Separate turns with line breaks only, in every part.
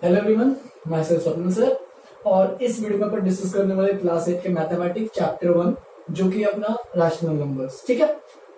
Hello everyone, मैं sir स्वप्न sir. और इस वीडियो में अपन डिस्कस करने वाले क्लास 8 के मैथमेटिक्स चैप्टर 1 जो कि अपना रैशनल नंबर्स। ठीक है,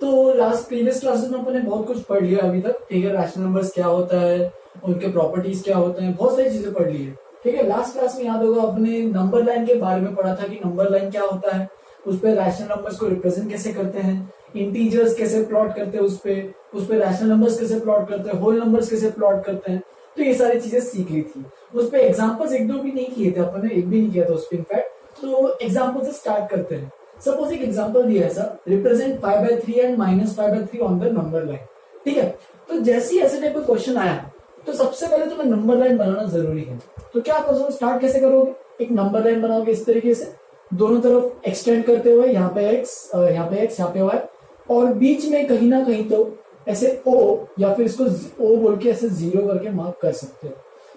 तो लास्ट प्रीवियस क्लासेस में अपन ने बहुत कुछ पढ़ लिया अभी तक। ठीक है, रैशनल नंबर्स क्या होता है, उनके प्रॉपर्टीज क्या होते हैं, बहुत सारी चीजें पढ़ ली है। ठीक है, लास्ट क्लास में याद होगा अपने नंबर लाइन के बारे में पढ़ा था कि नंबर लाइन क्या होता है, उस पर रैशनल नंबर्स को रिप्रेजेंट कैसे करते हैं, इंटीजर्स कैसे प्लॉट करते हैं, उस पे रैशनल नंबर्स कैसे प्लॉट करते हैं, होल नंबर्स कैसे प्लॉट करते हैं। तो ये सारी चीजें सीख ली थी। उस पे एग्जांपल्स एक दो भी नहीं किए थे अपन ने, एक भी नहीं किया था उस पे इनफैक्ट। तो एग्जांपल से स्टार्ट करते हैं। सपोज एक एग्जांपल दिया है sir, represent 5/3 and -5/3 on the number line. ठीक है, तो जैसे ही ऐसे टाइप का क्वेश्चन आया तो सबसे पहले तुम्हें नंबर लाइन बनाना जरूरी है। तो क्या करोगे, स्टार्ट कैसे करोगे, एक नंबर लाइन बनाओगे इस तरीके से, दोनों तरफ एक्सटेंड करते हुए, यहाँ पे x, यहाँ पे x, यहाँ पे y, और बीच में कहीं ना कहीं तो ऐसे O या फिर इसको O बोल के ऐसे 0 करके मार्क कर सकते हो।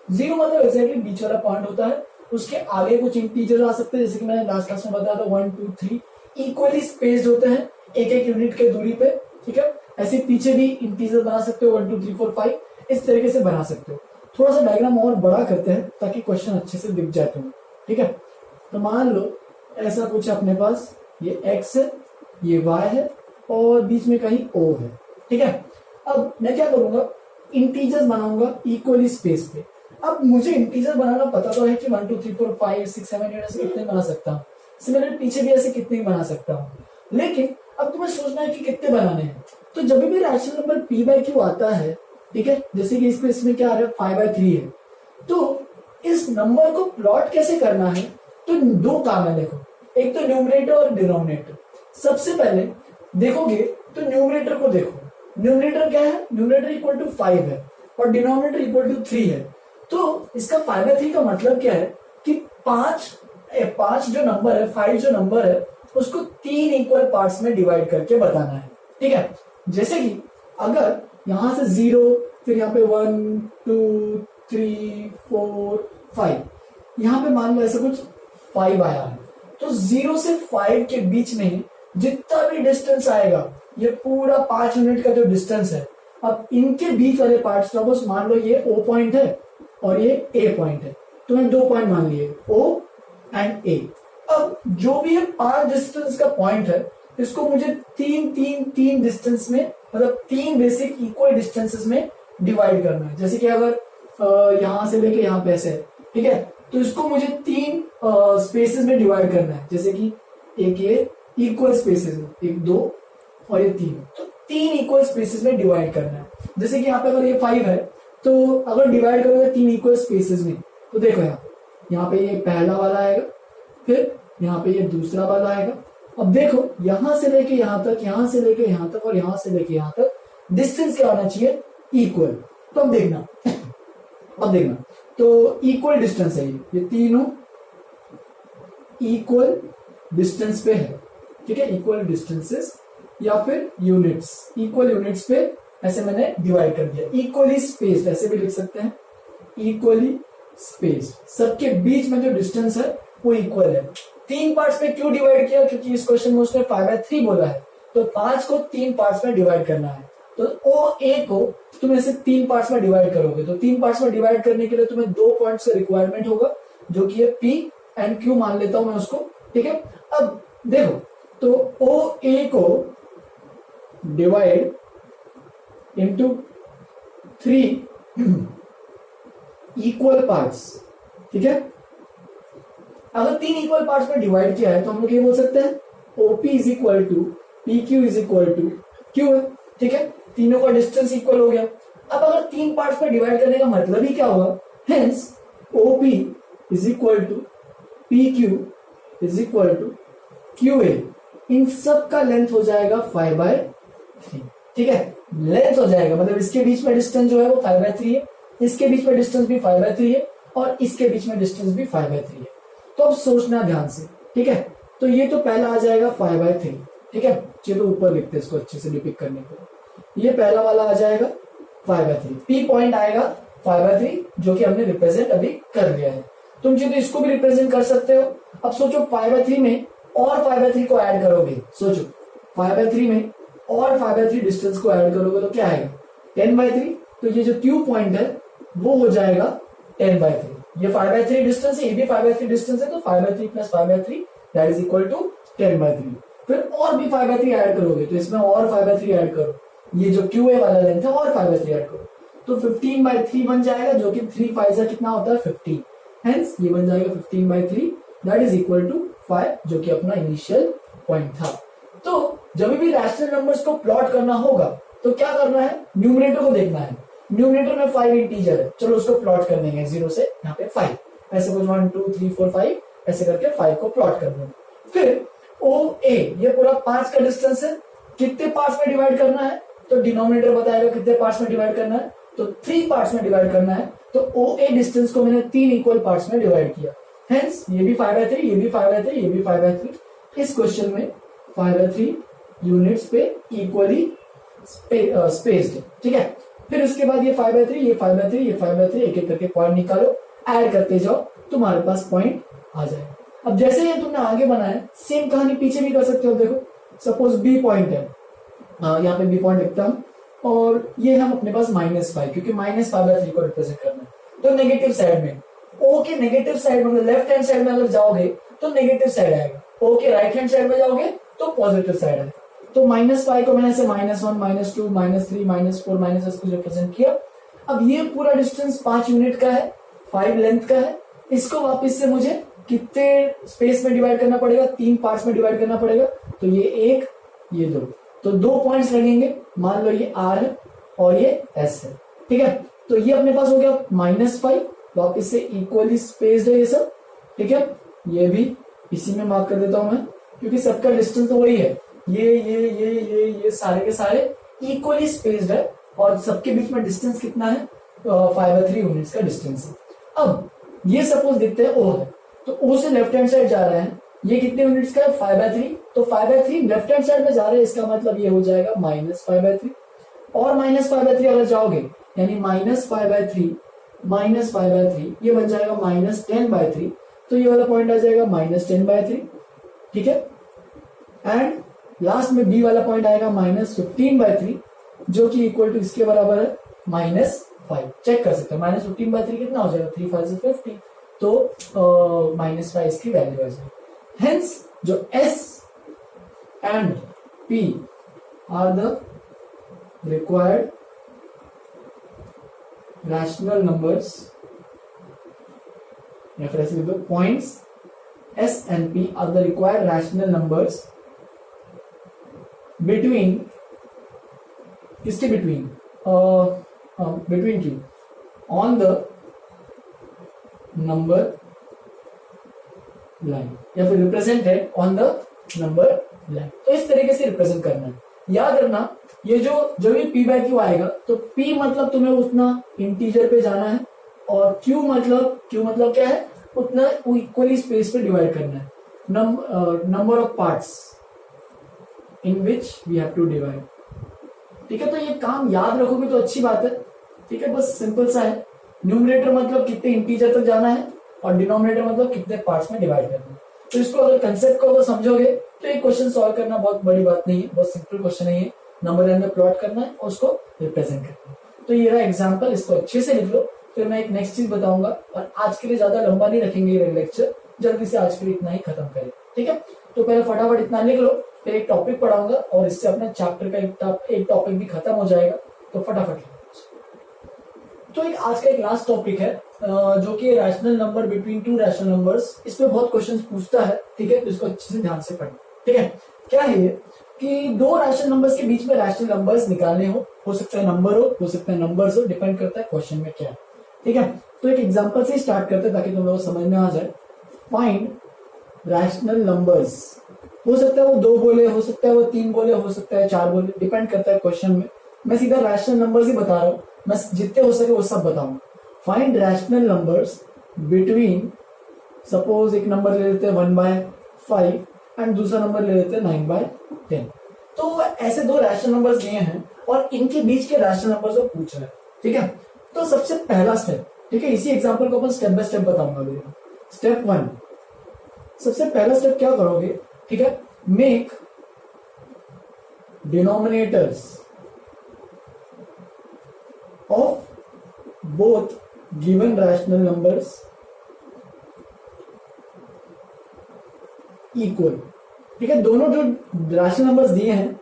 0 मतलब एग्जैक्टली बीच वाला पॉइंट होता है। उसके आगे कुछ इंटीजर आ सकते हैं, जैसे कि मैंने लास्ट क्लास में बताया था 1 2 3 इक्वली स्पेस्ड होते हैं एक एक यूनिट के दूरी पे। ठीक है, ऐसे पीछे भी इंटीजर बना सकते हो 1 2 3 4 5, इस तरीके से बना सकते हो। थोड़ा सा डायग्राम और बड़ा करते हैं ताकि क्वेश्चन अच्छे से दिख जाए तुम्हें। ठीक है, तो मान लो ऐसा कुछ अपने पास, ये x है, ये y है, और बीच में कहीं O है। ठीक है, अब मैं क्या करूंगा, इंटीजर्स बनाऊंगा इक्वली स्पेस पे। अब मुझे इंटीजर बनाना पता तो है कि 1 2 3 4 5 6 7 8 ऐसे कितने बना सकता हूँ, सिमिलर पीछे भी ऐसे कितने बना सकता हूँ। लेकिन अब तुम्हें सोचना है कि कितने बनाने हैं। तो जब भी रैशनल नंबर p/q आता है, ठीक है, जैसे कि इसमें क्या आ रहा है 5/3 है, तो इस नंबर को प्लॉट कैसे करना है। तो दो काम है, देखो, एक तो न्यूमरेटर और डिनोमिनेटर। सबसे पहले देखोगे तो न्यूमरेटर को देखो, न्यूमरेटर क्या है, न्यूमरेटर इक्वल टू 5 है और डिनोमिनेटर इक्वल टू 3 है। तो इसका 5/3 का मतलब क्या है कि पांच जो नंबर है, 5 जो नंबर है, उसको 3 इक्वल पार्ट्स में डिवाइड करके बताना है। ठीक है, जैसे कि अगर यहां से 0, फिर यहाँ पे 1 2 3 4 5, यहाँ पे मान लो ऐसा कुछ 5 आया है, तो 0 से 5 के बीच में जितना भी डिस्टेंस आएगा, ये पूरा 5 यूनिट का जो डिस्टेंस है, अब इनके बीच वाले पार्ट, सपोज मान लो ये O पॉइंट है और ये A पॉइंट है, तो मैं 2 पॉइंट मान लिए O एंड A। अब जो भी ये 5 डिस्टेंस का पॉइंट है, इसको मुझे 3 डिस्टेंस में, मतलब 3 बेसिक इक्वल डिस्टेंसेस में डिवाइड करना है। जैसे कि अगर यहां से लेके यहाँ पे ऐसे, ठीक है, तो इसको मुझे 3 स्पेसेस में डिवाइड करना है। जैसे कि एक ये इक्वल स्पेसेस में, 1 2 और ये 3, तो 3 इक्वल स्पेसेस में डिवाइड करना है। जैसे कि यहाँ पे अगर ये 5 है, तो अगर डिवाइड करोगे 3 इक्वल स्पेसेस में, तो देखो यहाँ पे ये पहला वाला आएगा, फिर यहाँ पे ये दूसरा वाला आएगा। अब देखो यहां से लेके यहां तक, यहां से लेके यहां तक और यहां से लेके यहां तक डिस्टेंस क्या होना चाहिए, इक्वल। तो अब देखना तो इक्वल डिस्टेंस है, ये तीनों इक्वल डिस्टेंस पे है। ठीक है, इक्वल डिस्टेंसेस या फिर यूनिट्स, इक्वल यूनिट्स पे ऐसे मैंने डिवाइड कर दिया। इक्वली स्पेस्ड ऐसे भी लिख सकते हैं, इक्वली स्पेस्ड, सबके बीच में जो डिस्टेंस है वो इक्वल है। 3 पार्ट्स में क्यों डिवाइड किया, क्योंकि इस क्वेश्चन में उसने 5/3 बोला है, तो 5 को 3 पार्ट्स में डिवाइड करना है। तो OA को तुम ऐसे 3 पार्ट्स में डिवाइड करोगे, तो 3 पार्ट्स में डिवाइड करने के लिए तुम्हें 2 पॉइंट्स का रिक्वायरमेंट होगा, जो कि है P एंड Q मान लेता हूं मैं उसको। ठीक है, अब देखो तो OA को डिवाइड इनटू 3 इक्वल पार्ट्स। ठीक है, अगर 3 इक्वल पार्ट्स में डिवाइड किया है तो हम लोग ये बोल सकते हैं OP is equal to PQ is equal to Q है। ठीक है, तीनों का डिस्टेंस इक्वल हो गया। अब अगर 3 पार्ट्स में डिवाइड करने का मतलब ही क्या हुआ, hence OP is equal to PQ is equal to QA। इन सब का लेंथ हो जाएगा 5/3। ठीक है, लेंथ हो जाएगा, मतलब इसके बीच में डिस्टेंस जो है वो 5/3 है, इसके बीच में डिस्टेंस भी 5/3 है और इसके बीच में डिस्टेंस भी 5/3 है। तो अब सोचना ध्यान से। ठीक है, तो ये तो पहला आ जाएगा 5/3। ठीक है, चलो ऊपर लिखते हैं इसको अच्छे से डिपिक्ट करने को। ये पहला वाला आ जाएगा 5/3, P पॉइंट आएगा 5/3, जो कि हमने रिप्रेजेंट अभी कर लिया है। तुम चाहे तो इसको भी रिप्रेजेंट कर सकते हो। अब सोचो 5/3 में और 5/3 को ऐड करोगे, सोचो 5/3 में और 5/3 डिस्टेंस को ऐड करोगे तो क्या आएगा 10/3। तो ये जो Q पॉइंट है वो हो जाएगा 10/3। ये 5/3 डिस्टेंस है, ये भी 5/3 डिस्टेंस है, तो 5/3 plus 5/3 that is equal to 10/3। फिर और भी 5/3 ऐड करोगे तो इसमें और 5/3 ऐड करो, ये जो QA वाला लेंथ है और 5/3 ऐड करो तो 15/3 बन जाएगा, जो कि 3 5 से कितना होता है 15। हेंस ये बन जाएगा 15/3 दैट इज इक्वल टू 5, जो कि अपना इनिशियल पॉइंट था। तो जब भी रैशनल नंबर्स को प्लॉट करना होगा तो क्या करना है, न्यूमरेटर को देखना है। न्यूमरेटर में 5 इंटीजर है, चलो उसको प्लॉट कर देंगे 0 से यहाँ पे 5, ऐसे कुछ 1 2 3 4 5 ऐसे करके 5 को प्लॉट कर देंगे। फिर OA ये पूरा 5 का डिस्टेंस है, कितने पार्ट्स में डिवाइड करना है, तो डिनोमिनेटर बताएगा कितने पार्ट्स में डिवाइड करना है, तो 3 पार्ट्स में डिवाइड करना है। तो OA डिस्टेंस को मैंने 3 इक्वल पार्ट्स में डिवाइड किया। हेंस ये भी 5/3, ये भी 5/3, ये भी 5/3। इस क्वेश्चन में 5/3 यूनिट्स पे इक्वली स्पेस्ड है, ठीक है। फिर उसके बाद ये 5/3, ये 5/3, ये 5/3, एक एक करके पॉइंट निकालो, ऐड करते जाओ, तुम्हारे पास पॉइंट आ जाएगा। अब जैसे ये तुमने आगे बनाया, सेम कहानी पीछे भी कर सकते हो। देखो सपोज B पॉइंट है, यहाँ पे B पॉइंट लिखता हूँ, और ये हम अपने पास -5, क्योंकि -5/3 को रिप्रेजेंट करना है। तो नेगेटिव साइड में O के नेगेटिव साइड में, लेफ्ट हैंड साइड में अगर जाओगे तो नेगेटिव साइड आएगा, O के राइट हैंड साइड में जाओगे तो पॉजिटिव साइड आएगा। तो -5 को मैंने ऐसे -1 -2 -3 -4 -s को रिप्रेजेंट किया। अब ये पूरा डिस्टेंस 5 यूनिट का है, 5 लेंथ का है। इसको वापस से मुझे कितने स्पेस में डिवाइड करना पड़ेगा, 3 पार्ट्स में डिवाइड करना पड़ेगा। तो ये 1 ये 2, तो 2 पॉइंट्स लगेंगे। मान लो ये R है और ये S है, ठीक है। तो ये अपने पास हो गया -5, वापस से इक्वली स्पेस्ड है ये सब, ठीक है। ये भी इसी में मार्क कर देता हूं मैं, क्योंकि सबका डिस्टेंस तो वही है। ये सारे के सारे इक्वली स्पेस्ड है, और सबके बीच में डिस्टेंस कितना है, 5/3 यूनिट्स का डिस्टेंस है। अब ये सपोज देखते हैं O है, तो O से लेफ्ट हैंड साइड जा रहे हैं, ये कितने यूनिट्स का है 5/3, तो 5/3 लेफ्ट हैंड साइड में जा रहे हैं, इसका मतलब ये हो जाएगा -5/3, और -5/3 अगर जाओगे यानी -5/3 ये बन जाएगा -10/3, तो ये वाला पॉइंट आ जाएगा -10/3, ठीक है। एंड लास्ट में B वाला पॉइंट आएगा -15/3, जो कि इक्वल टू इसके बराबर है -5। चेक कर सकते हो -15/3 कितना हो जाएगा, 3 5 से 50, तो -5 इसकी वैल्यू आ जाएगी। हेंस जो S and P are the required rational numbers, या फिर ऐसे लिख दो, points S and P are the required rational numbers between, किसके between, between Q on the number line, या फिर represented on the number line। तो इस तरीके से रिप्रेजेंट करना है। याद रखना ये जो भी P/Q आएगा, तो P मतलब तुम्हें उतना इंटीजर पे जाना है, और Q मतलब क्या है, उतना इक्वली स्पेस पे डिवाइड करना है। Number of parts in which we have to divide, ठीक है। तो ये काम याद रखोगे तो अच्छी बात है, ठीक है। बस सिंपल सा है। न्यूमरेटर मतलब कितने इंटीजर तक जाना है, और डिनोमिनेटर मतलब कितने पार्ट्स में डिवाइड करना है। तो इसको अगर कंसेप्ट को अगर समझोगे तो ये क्वेश्चन सॉल्व करना बहुत बड़ी बात नहीं है, बहुत सिंपल क्वेश्चन है ये। नंबर लाइन में प्लॉट करना है और उसको रिप्रेजेंट करना है। तो ये रहा एग्जाम्पल, इसको अच्छे से लिख लो। फिर मैं एक नेक्स्ट चीज बताऊंगा, और आज के लिए ज्यादा लंबा नहीं रखेंगे ये लेक्चर, जल्दी से आज के लिए इतना ही खत्म करें, ठीक है। तो पहले फटाफट इतना लिख लो, फिर एक टॉपिक पढ़ाऊंगा, और इससे अपने चैप्टर का एक टॉपिक भी खत्म हो जाएगा। तो फटाफट लिखो। तो एक आज का एक लास्ट टॉपिक है, जो कि rational number between two rational numbers. इसमें बहुत क्वेश्चन पूछता है, ठीक है। तो इसको अच्छे से ध्यान से पढ़ना, ठीक है। क्या है ये कि दो रैशनल नंबर्स के बीच में रैशनल नंबर्स निकालने हो सकता है नंबर हो सकता है नंबर्स हो, डिपेंड करता है क्वेश्चन में क्या है, ठीक है। तो एक एग्जांपल से स्टार्ट करते हैं ताकि तुम लोगों को समझ में आ जाए। फाइंड रैशनल नंबर्स, हो सकता है वो 2 बोले, हो सकता है वो 3 बोले, हो सकता है 4 बोले, डिपेंड करता है क्वेश्चन में। मैं सीधा रैशनल नंबर्स ही बता रहा हूँ, मैं जितने हो सके वो सब बताऊंगा। Find rational numbers between, suppose एक नंबर ले लेते हैं 1/5 एंड दूसरा नंबर ले लेते हैं 9/10। तो ऐसे 2 रैशनल नंबर्स दिए हैं और इनके बीच के रैशनल नंबर्स को पूछ रहे हैं, ठीक है। तो सबसे पहला स्टेप, ठीक है, इसी एग्जांपल को अपन स्टेप बाय स्टेप बताऊंगा। स्टेप 1, सबसे पहला स्टेप क्या करोगे, ठीक है, make denominators of both given rational numbers equal. ठीक है, दोनों जो रैशनल नंबर्स दिए हैं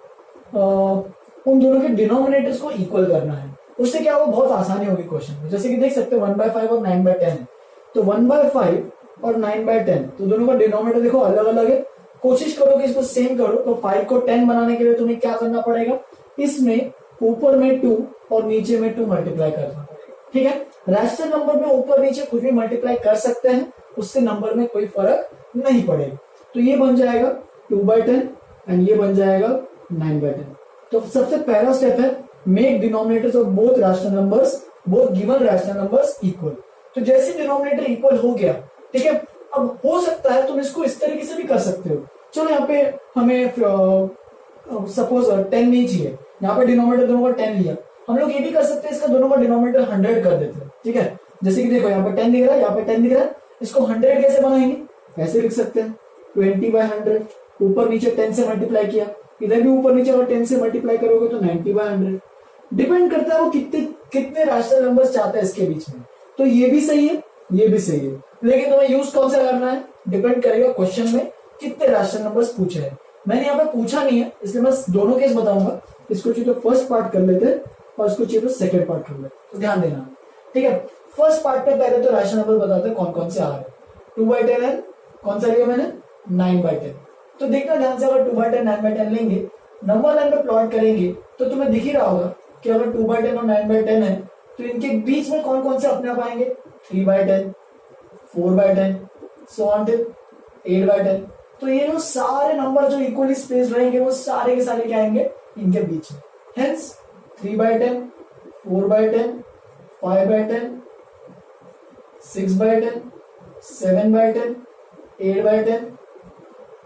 उन दोनों के डिनोमिनेटर्स को इक्वल करना है। उससे क्या होगा, बहुत आसानी होगी क्वेश्चन में। जैसे कि देख सकते हो 1/5 और 9/10 है, तो 1/5 और 9/10 तो दोनों का डिनोमिनेटर देखो अलग अलग है। कोशिश करो कि इसको सेम करो। तो 5 को 10 बनाने के लिए तुम्हें क्या करना पड़ेगा, इसमें ऊपर में 2 और नीचे में 2 मल्टीप्लाई करना पड़ेगा। ठीक है, रैशनल नंबर में ऊपर नीचे कुछ भी मल्टीप्लाई कर सकते हैं, उससे नंबर में कोई फर्क नहीं पड़ेगा। तो ये बन जाएगा 2/10 एंड ये बन जाएगा 9/10। तो सबसे पहला स्टेप है make denominators of both rational numbers, both given rational numbers equal. तो जैसे डिनोमिनेटर इक्वल हो गया, ठीक है, अब हो सकता है तुम इसको इस तरीके से भी कर सकते हो। चलो यहाँ पे हमें सपोज 10 नहीं चाहिए, यहाँ पे डिनोमिनेटर दोनों का 10 लिया, हम लोग ये भी कर सकते हैं इसका दोनों का डिनोमिनेटर 100 कर देते हैं। ठीक है, जैसे कि देखो यहाँ पे 10 दिख रहा है, यहाँ पे 10 दिख रहा है, इसको 100 कैसे बनाएंगे, ऐसे लिख सकते हैं 20/100, ऊपर नीचे 10 से मल्टीप्लाई किया, इधर भी ऊपर नीचे अगर 10 से मल्टीप्लाई करोगे तो 90/100। डिपेंड करता है वो कितने कितने रैशनल नंबर्स चाहता है इसके बीच में। तो ये भी सही है, ये भी सही है, लेकिन तुम्हें यूज कौन सा करना है डिपेंड करेगा क्वेश्चन में कितने रैशनल नंबर्स पूछे हैं। मैंने यहाँ पे पूछा नहीं है इसलिए मैं दोनों केस बताऊंगा। इसको चाहिए तो फर्स्ट पार्ट कर लेते हैं और इसको चाहिए तो सेकंड पार्ट कर लेते, तो ध्यान देना। ठीक है, फर्स्ट पार्ट में पहले तो रैशनल नंबर बताते हैं कौन कौन से आ रहे हैं। 2/10 है, कौन सा लिया मैंने, 9/10। तो देखना ध्यान से, अगर 2/10 9/10 लेंगे, नंबर लाइन पे प्लॉट करेंगे तो तुम्हें दिख ही रहा होगा कि अगर 2/10 और 9/10 है तो इनके बीच में कौन कौन से अपने आप आएंगे, 3/10, 4/10, सो ऑन टिल 8/10। तो ये जो सारे नंबर जो इक्वली स्पेस्ड रहेंगे वो सारे के सारे क्या आएंगे इनके बीच में। हेंस 3/10, 4/10, 5/10, 6/10, 7/10, 8/10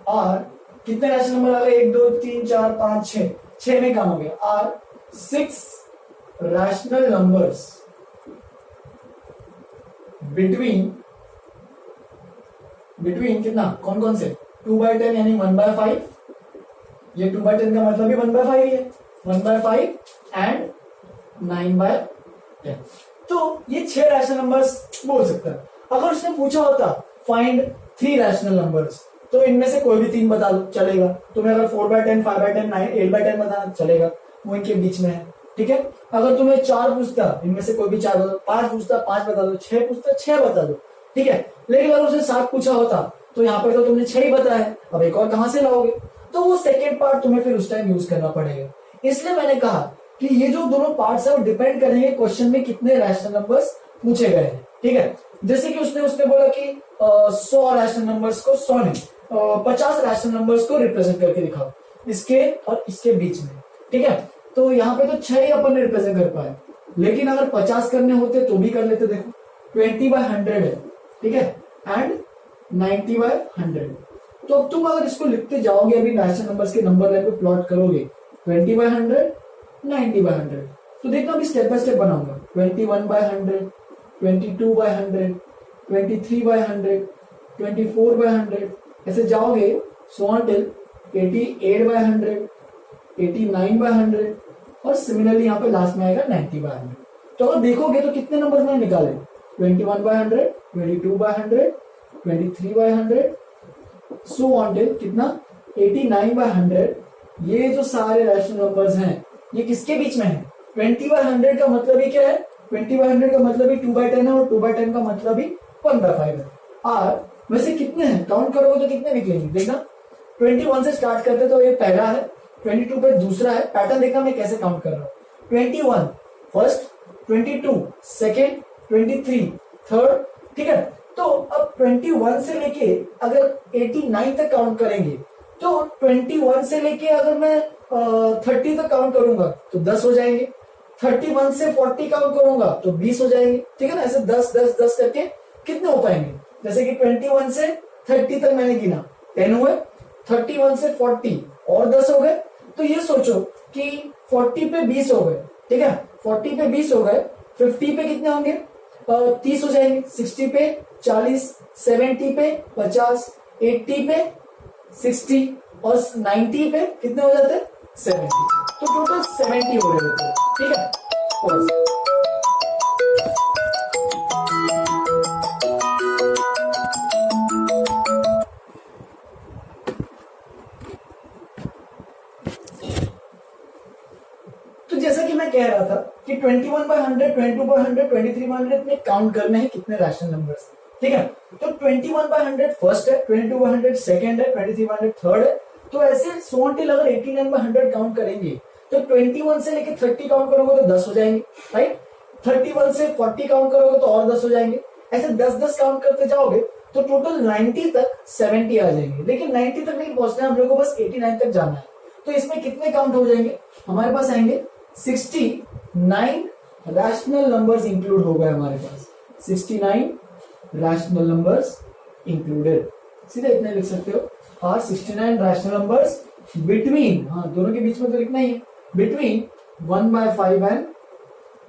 और कितने रैशनल नंबर आ गए, 1 2 3 4 5 6, 6 में काम हो गया। आर 6 रैशनल नंबर्स बिटवीन कितना, कौन कौन से, 2/10 यानी 1/5, ये 2/10 का मतलब भी 1/5 ही है, 1/5 एंड 9/10। तो ये 6 रैशनल नंबर्स बोल सकता है। अगर उसने पूछा होता फाइंड 3 रैशनल नंबर्स, तो इनमें से कोई भी 3 बता दो चलेगा। तुम्हें अगर 4/10, 5/10, 9, 8/10 बताना चलेगा, वो इनके बीच में है। ठीक है, अगर तुम्हें 4 पूछता इनमें से कोई भी 4 बता दो, 5 पूछता 5 बता दो, 6 पूछता 6 बता दो। ठीक है, लेकिन अगर उसने 7 पूछा होता तो यहाँ पे तो तुमने 6 ही बताया है, अब एक और कहां से लाओगे, तो वो सेकेंड पार्ट तुम्हें फिर उस टाइम यूज करना पड़ेगा। इसलिए मैंने कहा कि ये जो दोनों पार्ट्स है वो डिपेंड करेंगे क्वेश्चन में कितने रैशनल नंबर्स पूछे गए हैं। ठीक है, जैसे कि उसने बोला कि 100 रैशनल नंबर्स को 100 नहीं 50 रैशनल नंबर्स को रिप्रेजेंट करके दिखाओ इसके और इसके बीच में। ठीक है, तो यहाँ पे तो 6 ही अपन ने रिप्रेजेंट कर पाए, लेकिन अगर 50 करने होते तो भी कर लेते। देखो 20/100 है, ठीक है, एंड 90/100। तो अब तुम अगर इसको लिखते जाओगे, अभी रैशनल नंबर्स के नंबर लाइन पे प्लॉट करोगे 20/100, 90/100, तो देखना अभी स्टेप बाय स्टेप बनाऊंगा। 21/100, 22/100, 23/100, 24/100, ऐसे जाओगे सो ऑन टिल 88/100, 89/100 और सिमिलरली यहाँ पे लास्ट में आएगा 90/100। तो अगर देखोगे तो कितने नंबर मैंने निकाले, 21/100, 22/100, 23/100, सो ऑन टिल कितना 89/100। ये जो सारे रैशनल नंबर्स हैं ये किसके बीच में है, 20/100 का मतलब ही क्या है, 20/100 का मतलब ही 2/10 है और 2/10 का मतलब ही 1/5 है। और वैसे कितने हैं काउंट करोगे तो कितने निकलेंगे, देखना 21 से स्टार्ट करते तो ये पहला है, 22 पे दूसरा है। पैटर्न देखना मैं कैसे काउंट कर रहा हूँ, 21 फर्स्ट, 22 सेकेंड, 23 थर्ड। ठीक है, तो अब 21 से लेके अगर 89 तक काउंट करेंगे तो 21 से लेके अगर मैं 30 तक काउंट करूंगा तो 10 हो जाएंगे, 31 से 40 काउंट करूंगा तो 20 हो जाएंगे। ठीक है ना, ऐसे 10 10 10 करके कितने हो पाएंगे, जैसे कि 21 से 30 तक मैंने गिना 10 हुए, 31 से 40 और 10 हो गए। तो ये सोचो कि 40 पे 20 हो गए, ठीक है, 40 पे 20 हो गए, 50 पे कितने होंगे, 30 हो जाएंगे, 60 पे 40, 70 पे 50, 80 पे 60 और 90 पे कितने हो जाते हैं 70। तो टोटल 70 हो रहे होते हैं। ठीक है, 21/100, 22/100, 23/100 में काउंट करने हैं कितने रैशनल नंबर्स, ठीक है। तो 21/100 फर्स्ट है, 22/100 सेकंड है, 23/100 थर्ड है। तो ऐसे सो टिल अगर 89/100 काउंट करेंगे तो 21 से लेके 30 काउंट करोगे तो 10 हो जाएंगे, राइट। 31 से 40 काउंट करोगे तो और 10 हो जाएंगे। ऐसे 10-10 काउंट करते जाओगे तो टोटल 90 तक 70 आ जाएंगे। लेकिन 90 तक नहीं पहुंचना है, हम लोग को बस 89 तक जाना है। तो इसमें कितने काउंट हो जाएंगे, हमारे पास आएंगे 69 रैशनल नंबर्स इंक्लूड हो गए हमारे पास, 69 रैशनल नंबर्स इंक्लूडेड। सीधे इतने लिख सकते हो, और 69 रैशनल नंबर्स बिटवीन, हाँ दोनों के बीच में तो लिखना ही है, बिटवीन 1/5 एंड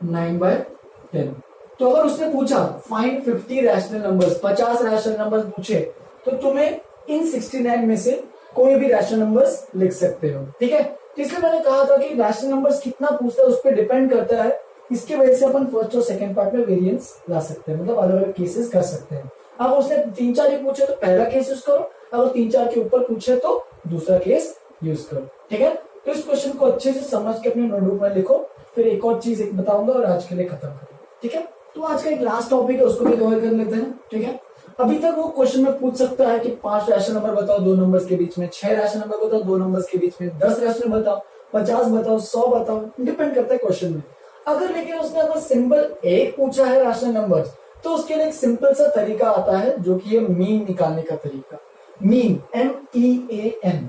9/10। तो अगर उसने पूछा find 50 rational numbers, 50 rational numbers पूछे, तो तुम्हें इन 69 में से कोई भी रैशनल नंबर्स लिख सकते हो, ठीक है। तो इसलिए मैंने कहा था कि रैशनल नंबर्स कितना पूछता है उस पर डिपेंड करता है। इसके वजह से अपन फर्स्ट और सेकंड पार्ट में वेरिएंस ला सकते हैं, मतलब अलग अलग केसेस कर सकते हैं। अब उसने 3-4 ही पूछे तो पहला केस यूज करो, अगर 3-4 के ऊपर पूछे तो दूसरा केस यूज करो, ठीक है। तो इस क्वेश्चन को अच्छे से समझ के अपने नोटबुक में लिखो। फिर एक और चीज एक बताऊंगा और आज के लिए खत्म करें, ठीक है। तो आज का एक लास्ट टॉपिक है, उसको भी कवर कर लेते हैं, ठीक है। अभी तक वो क्वेश्चन में पूछ सकता है कि 5 रैशनल नंबर बताओ 2 नंबर्स के बीच में, 6 रैशनल नंबर बताओ 2 नंबर्स के बीच में, 10 रैशनल बताओ, 50 बताओ, 100 बताओ, डिपेंड करता है क्वेश्चन में। अगर लेकिन उसने अगर सिंपल एक पूछा है रैशनल नंबर्स, तो उसके लिए एक सिंपल सा तरीका आता है जो कि है मीन निकालने का तरीका। Mean, MEAN,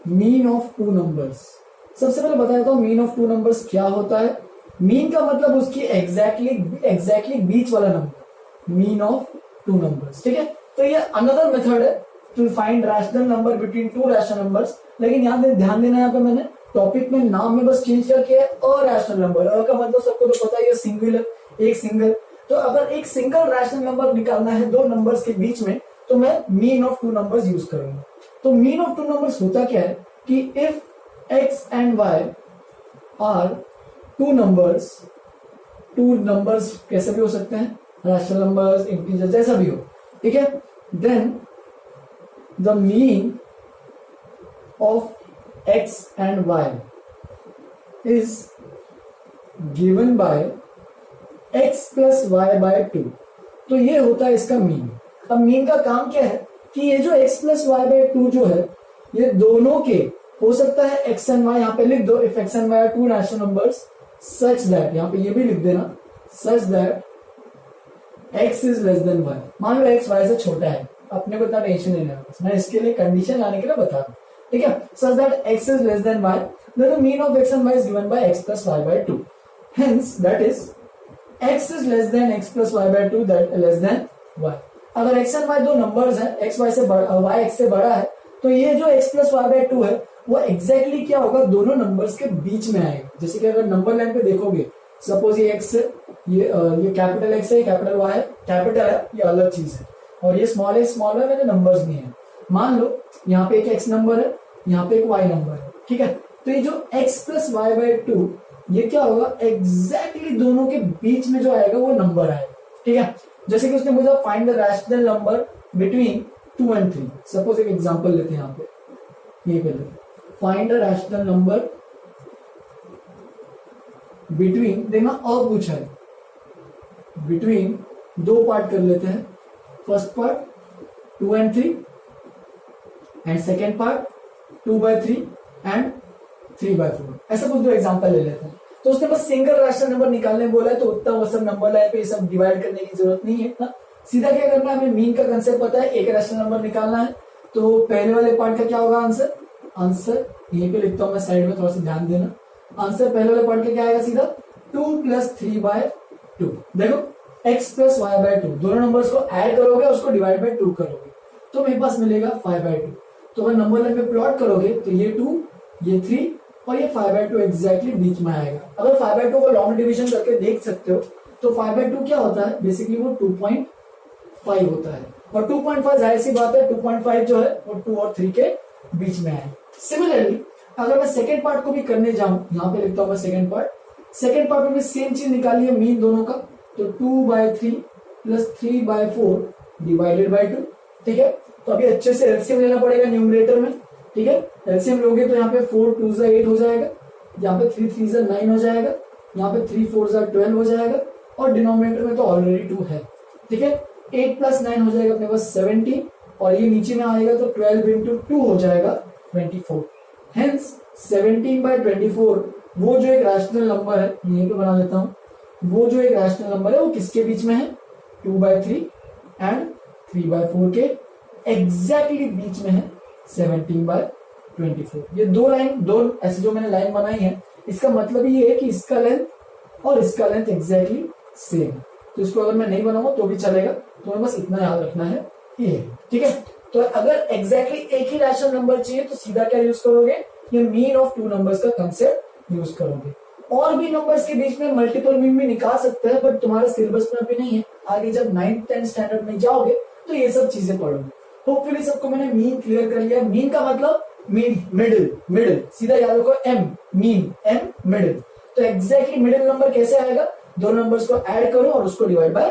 mean of 2 numbers. सबसे पहले बता देता हूं मीन ऑफ 2 नंबर्स क्या होता है। मीन का मतलब उसकी एग्जैक्टली बीच वाला नंबर, मीन ऑफ 2 नंबर्स, ठीक है। तो ये अनदर मेथड है to find rational number between 2 rational numbers. लेकिन यहाँ ध्यान देना, यहाँ पे मैंने टॉपिक में नाम में बस चेंज करके अरैशनल नंबर, अ का मतलब सबको तो पता ही है सिंगुलर, एक सिंगल। तो अगर एक सिंगल रैशनल नंबर निकालना है 2 नंबर्स के बीच में, तो मैं मीन ऑफ 2 नंबर्स यूज करूंगा। तो मीन ऑफ 2 नंबर्स होता क्या है कि if x and y are 2 numbers कैसे भी हो सकते हैं, रैशनल नंबर्स, इंटीजर, जैसा भी हो, ठीक है। Then the mean of x and y is given by x plus y by 2। तो ये होता है इसका मीन। अब मीन का काम क्या है कि ये जो x plus y by 2 जो है, ये दोनों के हो सकता है x and y, यहाँ पे लिख दो if x and y are 2 rational numbers such that, यहाँ पे ये भी लिख देना such that x is less than y। मान लो x y से छोटा है, अपने को इतना टेंशन नहीं लेना, मैं इसके लिए कंडीशन लाने के लिए बता रहा हूँ, ठीक है। such that x is less than y, then the mean of x and y is given by x plus y by 2। hence that is x is less than x plus y by 2, that less than y। अगर x and y दो numbers हैं, x y से बड़ा, y x से बड़ा है, तो ये जो x plus y by 2 है वो एग्जैक्टली क्या होगा, दोनों नंबर्स के बीच में आएगा। जैसे कि अगर नंबर लाइन पे देखोगे, सपोज ये x है, ये कैपिटल x है, कैपिटल y है, कैपिटल है, ये अलग चीज है, और ये स्मॉल है, मेरे नंबर्स नहीं है। मान लो यहाँ पे एक x नंबर है, यहाँ पे एक y नंबर है, ठीक है। तो ये जो x plus y by 2, ये क्या होगा, एग्जैक्टली दोनों के बीच में जो आएगा वो नंबर आएगा, ठीक है। जैसे कि उसने मुझे find the rational number between 2 and 3। Suppose एक एग्जांपल लेते हैं, यहाँ पे ये पहले find a rational number between, देखना और पूछा है, बिटवीन 2 पार्ट कर लेते हैं। First part 2 and 3 and second part 2/3 and 3/4। ऐसा कुछ 2 एग्जांपल ले लेते हैं। तो उसने बस सिंगल रैशनल नंबर निकालने बोला है, तो उतना वो सब नंबर लाइन पे ये सब डिवाइड करने की जरूरत नहीं है ना। सीधा क्या करना है, हमें मीन का कंसेप्ट पता है, एक रैशनल नंबर निकालना है। तो पहले वाले पार्ट का क्या होगा आंसर यहीं पे लिखता हूं मैं साइड में, थोड़ा सा ध्यान देना। आंसर पहले वाले पार्ट का क्या आएगा, सीधा 2 + 3/2। देखो x plus y by 2, दोनों नंबर्स को ऐड करोगे, उसको डिवाइड बाय 2 करोगे, तो मेरे पास मिलेगा 5/2। तो अगर नंबर लाइन पे प्लॉट करोगे तो ये 2, ये 3 और ये 5/2 एग्जैक्टली बीच में आएगा। अगर 5/2 को लॉन्ग डिवीजन करके देख सकते हो, तो 5/2 क्या होता है, बेसिकली वो 2.5 होता है। और 2.5 जाहिर सी बात है, 2.5 जो है वो 2 और 3 के बीच में है। सिमिलरली अगर मैं सेकेंड पार्ट को भी करने जाऊं, यहाँ पे लिखता हूं मैं सेकेंड पार्ट में सेम चीज निकाली है मीन दोनों का, तो 2/3 + 3/4 डिवाइडेड बाय 2, ठीक है। तो अभी अच्छे से एलसीएम लेना पड़ेगा न्यूमरेटर में, ठीक है। एलसीएम लोगे तो यहाँ पे 4 2 8 हो जाएगा, यहाँ पे 3 3 9 हो जाएगा, यहाँ पे 3 4 12 हो जाएगा और डिनोमिनेटर में तो ऑलरेडी 2 है, ठीक है। 8 + 9 हो जाएगा अपने पास 17 और ये नीचे में आएगा तो 12 × 2 हो जाएगा 24। हेंस 17/24 वो जो एक रैशनल नंबर है, यहीं पे बना लेता हूँ, वो जो एक रैशनल नंबर है वो किसके बीच में है, 2/3 एंड 3/4 के एग्जैक्टली बीच में है 17/24। ये दो ऐसे जो मैंने लाइन बनाई है, इसका मतलब ये है कि इसका लेंथ और इसका लेंथ एग्जैक्टली सेम है। तो इसको अगर मैं नहीं बनाऊंगा तो भी चलेगा, तो हमें बस इतना याद रखना है ये, ठीक है। तो अगर एग्जैक्टली एक ही रैशनल नंबर चाहिए तो सीधा क्या यूज करोगे, ये मीन ऑफ टू नंबर्स का कंसेप्ट यूज करोगे। और भी नंबर्स के बीच में मल्टीपल मीन भी निकाल सकते हैं, बट तुम्हारे सिलेबस में अभी नहीं है। आगे जब 9th 10th स्टैंडर्ड में जाओगे तो ये सब चीजें पढ़ोगे। होपफुली सबको मैंने मीन क्लियर कर लिया। मीन का मतलब मिडिल, सीधा याद रखो, एम मिडिल। तो एग्जैक्टली मिडिल नंबर कैसे आएगा, दो नंबर्स को ऐड करो और उसको डिवाइड बाय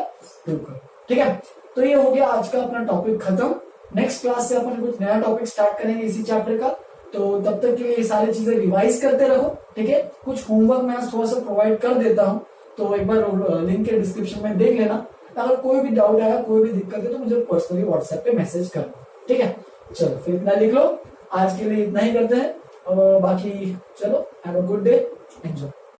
2 करो, ठीक है। तो ये हो गया आज का अपना टॉपिक खत्म। नेक्स्ट क्लास से अपन कुछ नया टॉपिक स्टार्ट करेंगे इसी चैप्टर का। तो तब तक के लिए ये सारी चीजें रिवाइज करते रहो, ठीक है। कुछ होमवर्क मैं थोड़ा सा प्रोवाइड कर देता हूँ, तो एक बार लिंक के डिस्क्रिप्शन में देख लेना। अगर कोई भी डाउट आया, कोई भी दिक्कत है तो मुझे पर्सनली व्हाट्सएप पे मैसेज करना, ठीक है। चलो फिर इतना लिख लो, आज के लिए इतना ही करते हैं और बाकी चलो have a good day, enjoy.